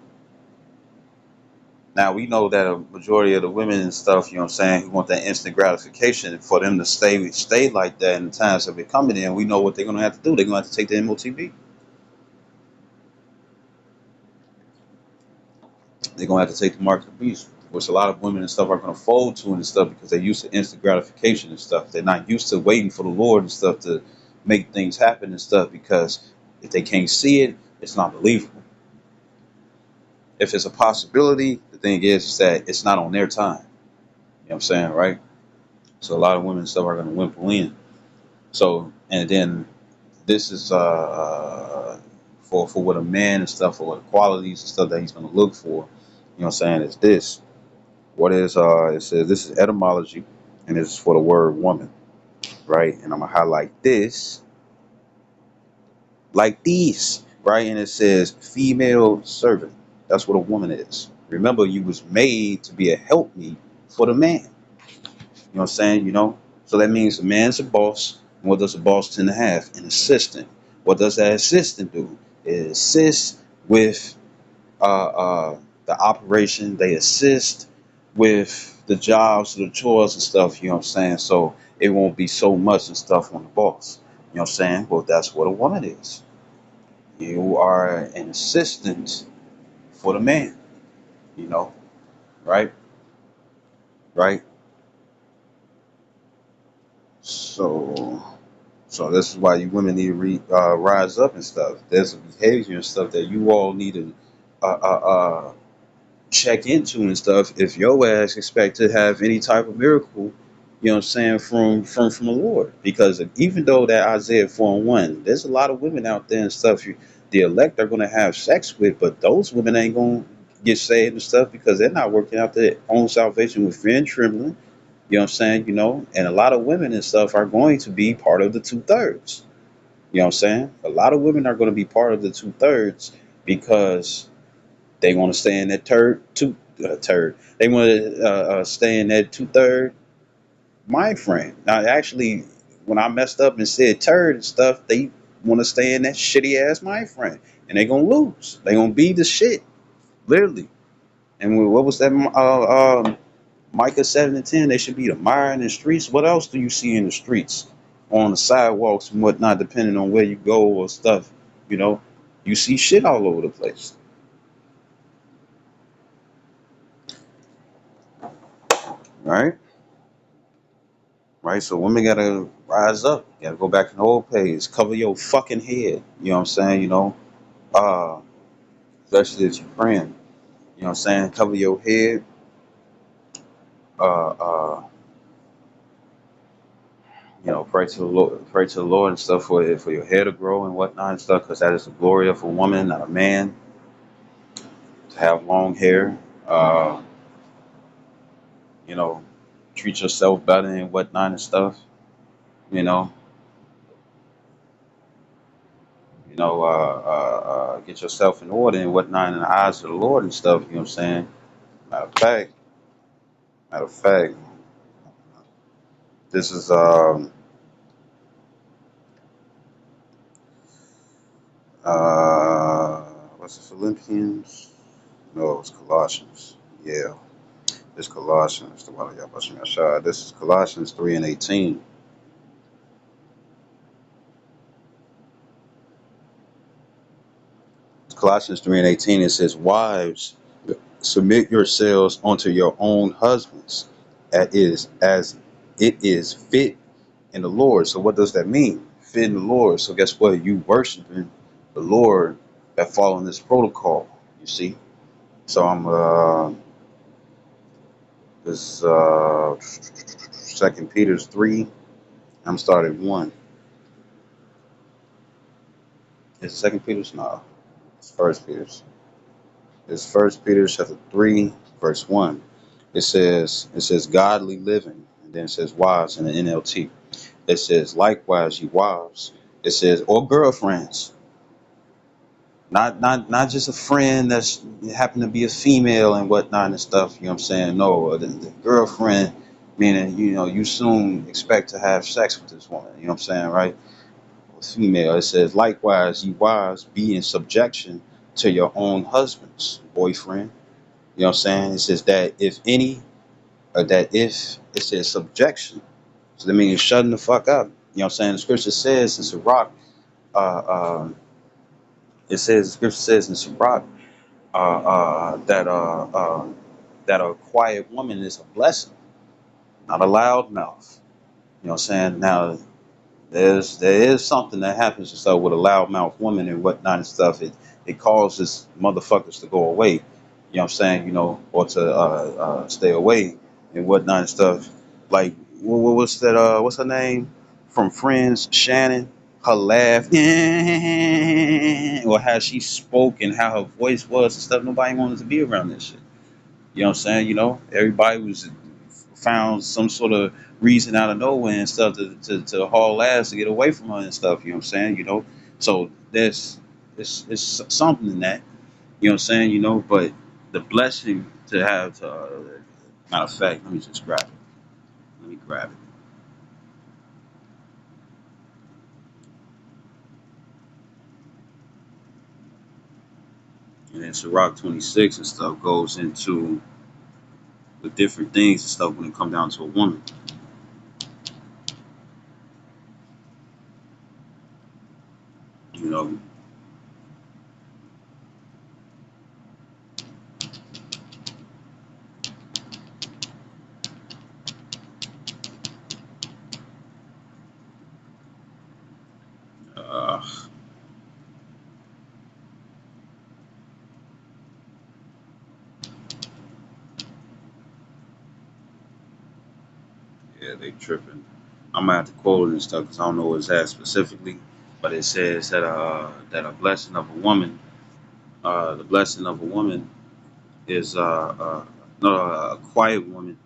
Now we know that a majority of the women and stuff, you know what I'm saying, who want that instant gratification, for them to stay like that in the times of it coming in, we know what they're gonna have to do. They're gonna have to take the MOTB. They're gonna have to take the mark of the beast, which a lot of women and stuff are gonna fold to and stuff because they're used to instant gratification and stuff. They're not used to waiting for the Lord and stuff to make things happen and stuff, because if they can't see it, it's not believable. If it's a possibility, the thing is that it's not on their time. You know what I'm saying, right? So a lot of women and stuff are gonna whimper in. So, and then this is for what a man and stuff, for what qualities and stuff that he's gonna look for. You know what I'm saying? Is this what is it says this is etymology, and this is for the word woman, right? And I'm gonna highlight this like these, right? And it says female servant. That's what a woman is. Remember, you was made to be a helpmeet for the man. You know what I'm saying? So that means a man's a boss. And what does a boss tend to have? An assistant. What does that assistant do? It assists with the operation. They assist with the jobs, the chores and stuff. You know what I'm saying? So it won't be so much and stuff on the boss. You know what I'm saying? Well, that's what a woman is. You are an assistant for the man. You know, right? Right? So. So this is why you women need to rise up and stuff. There's some behavior and stuff that you all need to uh, uh, uh, check into and stuff. If your ass expect to have any type of miracle, you know what I'm saying, from the Lord. Because even though that Isaiah 4:1, there's a lot of women out there and stuff the elect are going to have sex with, but those women ain't going to get saved and stuff because they're not working out their own salvation with fear and trembling. You know what I'm saying? And a lot of women and stuff are going to be part of the 2/3. You know what I'm saying? A lot of women are going to be part of the 2/3 because they want to stay in that third. They want to stay in that 2/3 mind frame. Now, actually, when I messed up and said third and stuff, they want to stay in that shitty ass mind frame, and they're gonna lose. They're gonna be the shit, literally. And what was that? Micah 7:10. They should be the mire in the streets. What else do you see in the streets, on the sidewalks and whatnot, depending on where you go or stuff? You know, you see shit all over the place, right? Right. So women gotta rise up. You gotta go back to the old page. Cover your fucking head. You know what I'm saying? Uh, especially if you're praying. You know what I'm saying? Cover your head. Uh, uh, pray to the Lord. Pray to the Lord and stuff for your hair to grow and whatnot and stuff, because that is the glory of a woman, not a man. to have long hair, uh, you know, treat yourself better and whatnot and stuff. You know, get yourself in order and whatnot in the eyes of the Lord and stuff. You know what I'm saying? Matter of fact, matter of fact, this is uh, what's it, Philippians? No, it's Colossians. Yeah, it's Colossians. The one y'all busting my shot. This is Colossians 3:18. Colossians 3:18. It says, "Wives, submit yourselves unto your own husbands, as it is fit in the Lord." So what does that mean? Fit in the Lord. So guess what? You worshiping the Lord that following this protocol. You see. So I'm this Second Peter's 3. I'm starting 1. It's Second Peter's, no, it's First Peter's. It's First Peter chapter 3, verse 1. It says godly living, and then it says wives in the NLT. It says likewise ye wives. It says or girlfriends, not just a friend that's happen to be a female and whatnot and stuff. You know what I'm saying? No, the girlfriend, meaning you soon expect to have sex with this woman. You know what I'm saying, right? Female. It says likewise ye wives be in subjection to your own husbands, boyfriend. You know what I'm saying? It says that if any, or that if it says subjection, so that means shutting the fuck up. You know what I'm saying? The scripture says in Sirach, uh, the scripture says in Sirach, that a quiet woman is a blessing, not a loud mouth. You know what I'm saying? Now, there is something that happens and stuff with a loudmouth woman and whatnot and stuff. It causes motherfuckers to go away. You know what I'm saying? Or to stay away and whatnot and stuff. Like what's that? What's her name from Friends? Shannon. Her laugh, or how she spoke and how her voice was and stuff. Nobody wanted to be around this shit. You know what I'm saying? Everybody was found some sort of reason out of nowhere and stuff to haul ass to get away from her and stuff. You know what I'm saying? So it's something in that. You know what I'm saying? But the blessing to have, matter of fact, let me just grab it. Let me grab it. And then Sirach 26 and stuff goes into the different things and stuff when it comes down to a woman. You know, uh, yeah, they tripping. I'm gonna have to quote it and stuff because I don't know what it's at specifically, but it says that a blessing of a woman, the blessing of a woman is no, a quiet woman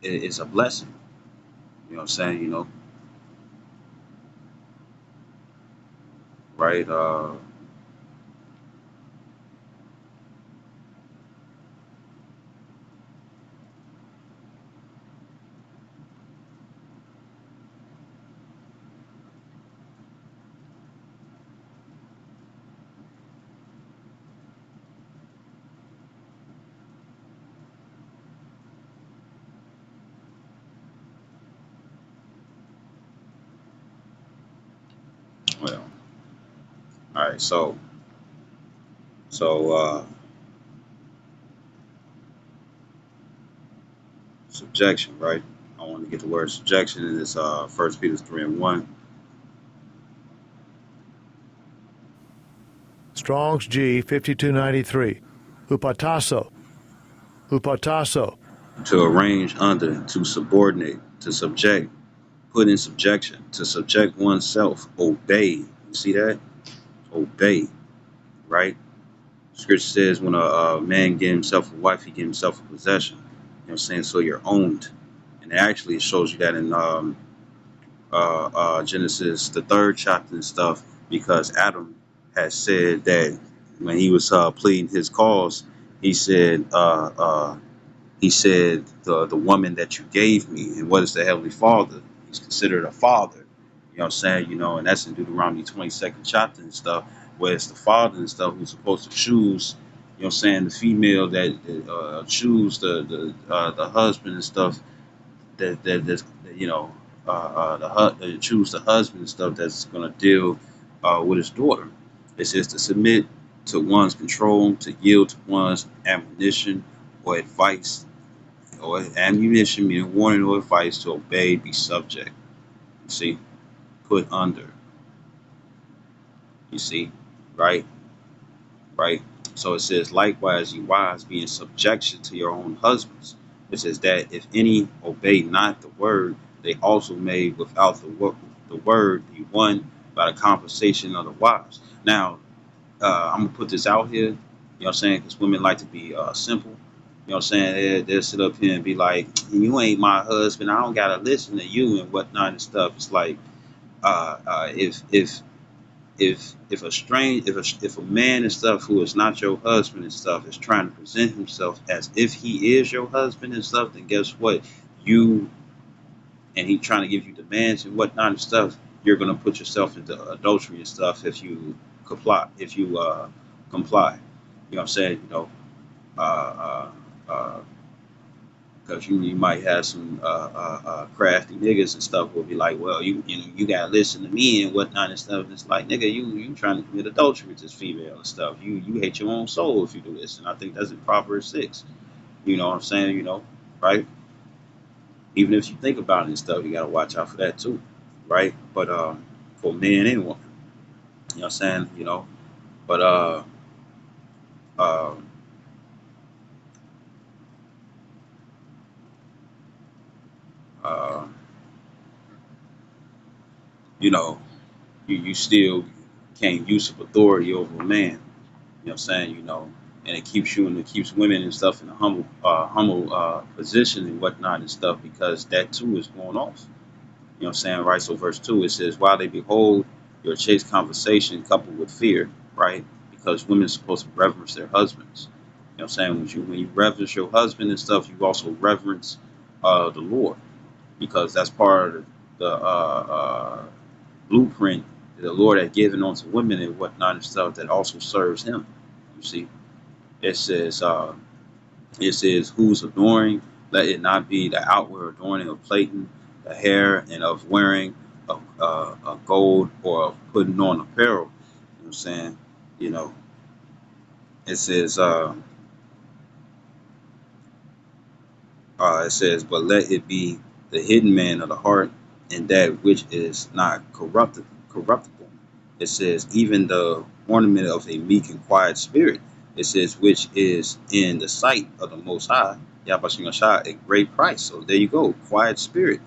is a blessing. You know what I'm saying? Right? Well, all right. So subjection, right? I want to get the word subjection in this First Peter 3:1. Strong's G 5293. Hupatasso. Hupatasso. To arrange under, to subordinate, to subject, put in subjection, to subject oneself, obey. You see that? Obey, right? Scripture says when a man get himself a wife, he get himself a possession. You know what I'm saying? So you're owned. And actually it shows you that in Genesis, the third chapter and stuff, because Adam had said that when he was pleading his cause, he said, the woman that you gave me, and what is the heavenly Father? He's considered a father. You know what I'm saying? You know, and that's in Deuteronomy 22nd chapter and stuff, where it's the father and stuff who's supposed to choose. You know what I'm saying? The female that choose the husband and stuff that's you know choose the husband and stuff that's gonna deal with his daughter. It says to submit to one's control, to yield to one's admonition or advice, or ammunition, meaning warning or advice, to obey, be subject. You see, put under. You see, right, right. So it says, likewise, ye wives, be in subjection to your own husbands. It says that if any obey not the word, they also may without the word be won by the conversation of the wives. Now, I'm gonna put this out here. You know what I'm saying? Because women like to be simple. You know what I'm saying? They'll sit up here and be like, "You ain't my husband. I don't gotta listen to you and whatnot and stuff." It's like, if a strange if a man and stuff who is not your husband and stuff is trying to present himself as if he is your husband and stuff, then guess what? You and he trying to give you demands and whatnot and stuff, you're gonna put yourself into adultery and stuff if you comply. If you comply, you know what I'm saying? You know, uh, uh, uh, because you might have some crafty niggas and stuff will be like, well, you gotta listen to me and whatnot and stuff. And it's like, nigga, you trying to commit adultery with this female and stuff. You hate your own soul if you do this. And I think that's in Proverbs 6. You know what I'm saying? You know, right? Even if you think about it and stuff, you gotta watch out for that too, right? But for men and women, you know what I'm saying? You know, but uh, uh, you know, you still can't usurp authority over a man. You know what I'm saying? You know, and it keeps you and it keeps women and stuff in a humble position and whatnot and stuff, because that too is going off. You know what I'm saying? Right. So verse 2, it says, while they behold your chaste conversation coupled with fear, right? Because women are supposed to reverence their husbands. You know what I'm saying? When you reverence your husband and stuff, you also reverence the Lord, because that's part of the blueprint that the Lord had given onto women and whatnot and stuff that also serves him. You see? It says, whose adoring, let it not be the outward adorning of plaiting the hair and of wearing of gold or of putting on apparel. You know what I'm saying? You know, it says, but let it be the hidden man of the heart, and that which is not corruptible. It says, even the ornament of a meek and quiet spirit. It says, which is in the sight of the Most High, Yahweh Shah, a great price. So there you go, quiet spirit.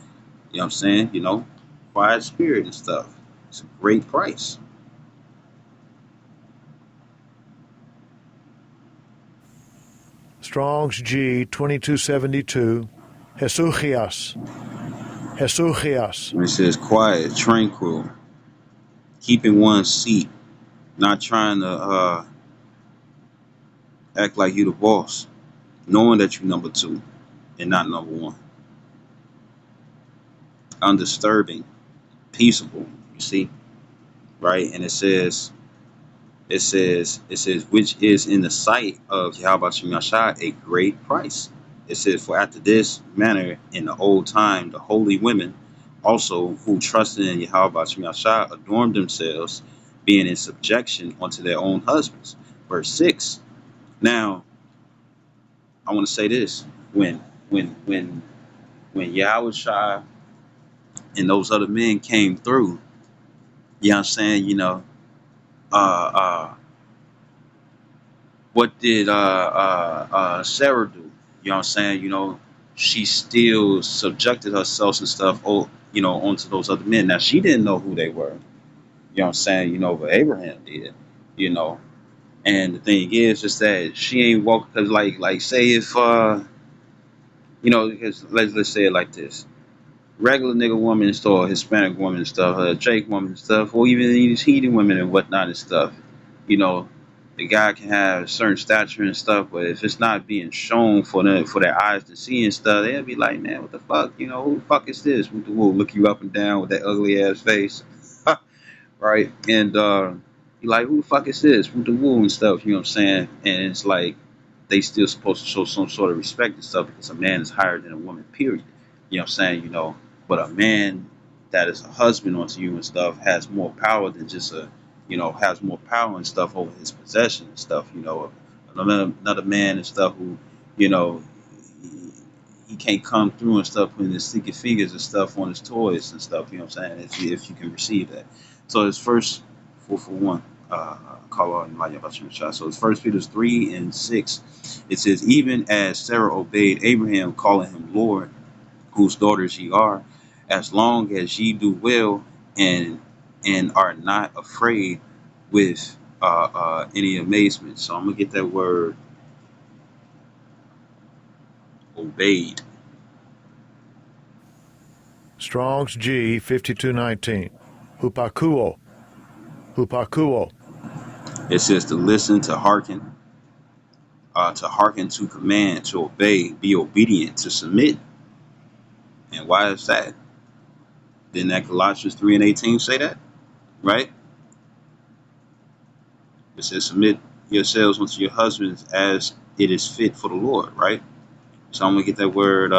You know what I'm saying? You know, quiet spirit and stuff. It's a great price. Strong's G 2272. Hesuchias. Hesuchias. When it says quiet, tranquil, keeping one's seat, not trying to act like you the boss, knowing that you number two and not number one. Undisturbing, peaceable, you see, right? And it says, which is in the sight of Yahweh Shemashah a great price. It says, for after this manner in the old time, the holy women also who trusted in Yahweh Shemashah adorned themselves, being in subjection unto their own husbands. Verse 6. Now, I want to say this. When Yahweh Shah and those other men came through, you know what I'm saying, you know, uh, uh, what did Sarah do? You know what I'm saying? You know, she still subjected herself and stuff, you know, onto those other men. Now, she didn't know who they were. You know what I'm saying? You know, but Abraham did, you know. And the thing is just that she ain't walk because like say if because let's say it like this. Regular nigga woman and stuff, Hispanic woman and stuff, Jake woman and stuff, or even these heathen women and whatnot and stuff. You know, the guy can have certain stature and stuff, but if it's not being shown for their eyes to see and stuff, they'll be like, man, what the fuck? Who the fuck is this? We'll look you up and down with that ugly ass face. Right? And you like, who the fuck is this? With the woo and stuff, you know what I'm saying? And it's like they still supposed to show some sort of respect and stuff because a man is higher than a woman, period. You know what I'm saying? But a man that is a husband onto you and stuff has more power than just has more power and stuff over his possession and stuff, another man and stuff who, you know, he can't come through and stuff putting his sticky fingers and stuff on his toys and stuff. You know what I'm saying? If you can receive that. So his first 4 for 1. Call out in my shot. So it's First Peter 3:6. It says, even as Sarah obeyed Abraham, calling him Lord, whose daughters ye are, as long as ye do well and are not afraid with any amazement. So I'm gonna get that word obeyed. Strong's G 5219. Hupakuo. Hupakuo. It says to hearken to command, to obey, be obedient, to submit. And why is that? Didn't that Colossians 3:18 say that? Right? It says submit yourselves unto your husbands as it is fit for the Lord, right? So I'm gonna get that word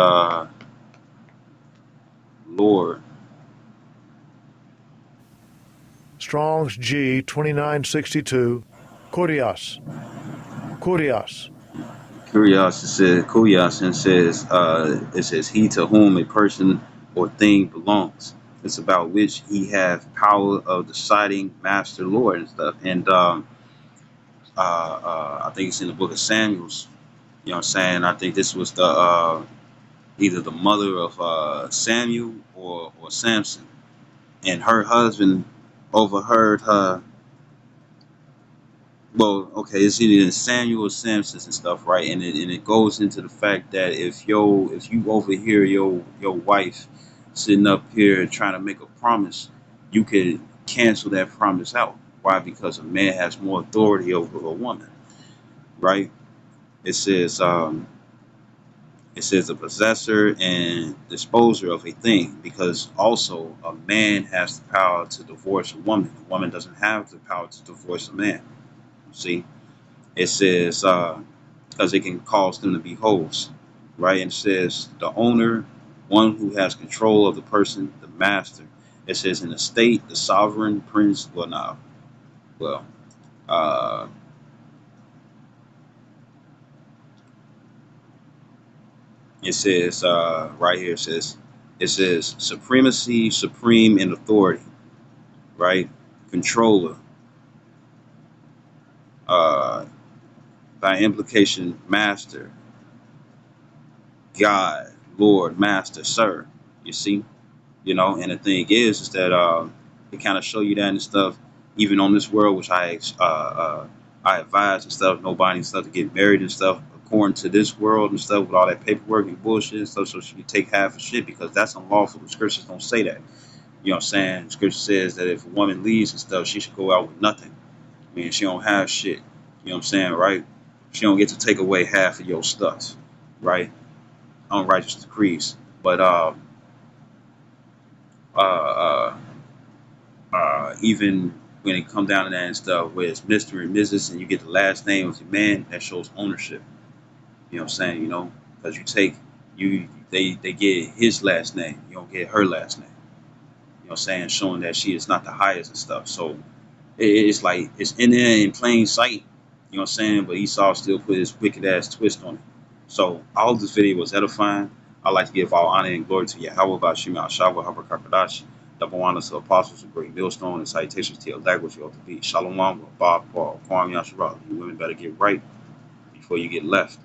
Lord. Strong's G 2962. Kurios. Kurios. Kurios and says it says he to whom a person or thing belongs. It's about which he have power of deciding master Lord and stuff. And I think it's in the book of Samuel's. You know what I'm saying? I think this was the either the mother of Samuel or Samson, and her husband overheard her. Well, okay, it's either in Samuel or Samson and stuff, right? And it goes into the fact that if you overhear your wife sitting up here trying to make a promise, you could cancel that promise out. Why? Because a man has more authority over a woman, right? It says um, It says the possessor and disposer of a thing, because also a man has the power to divorce a woman. A woman doesn't have the power to divorce a man. See, it says because it can cause them to be hosts, right? And it says the owner, one who has control of the person, the master. It says in the state, the sovereign prince. Well, now, well, uh, it says right here. It says supremacy, supreme in authority, right? Controller, uh, by implication, master, God, Lord, master, sir. You see, and the thing is that it kind of show you that and stuff, even on this world, which I advise and stuff, nobody and stuff to get married and stuff according to this world and stuff with all that paperwork and bullshit and stuff, so she can take half of shit because that's unlawful. The scriptures don't say that. You know what I'm saying? Scripture says that if a woman leaves and stuff, she should go out with nothing. I mean, she don't have shit. You know what I'm saying, right? She don't get to take away half of your stuff, right? Unrighteous decrees. But uh, uh, even when it come down to that and stuff, where it's Mr. and Mrs. and you get the last name of the man, that shows ownership. You know what I'm saying? Because they get his last name. You don't get her last name. You know what I'm saying? Showing that she is not the highest and stuff. So it's like it's in there in plain sight. You know what I'm saying? But Esau still put his wicked ass twist on it. So all of this video was edifying. I'd like to give all honor and glory to Yahweh Bashim Al Shava Habakakadash, double honor to apostles of great millstone, and salutations to your language you ought to be. Shalom, Bob, Paul, Kwame Yasharah. You women better get right before you get left.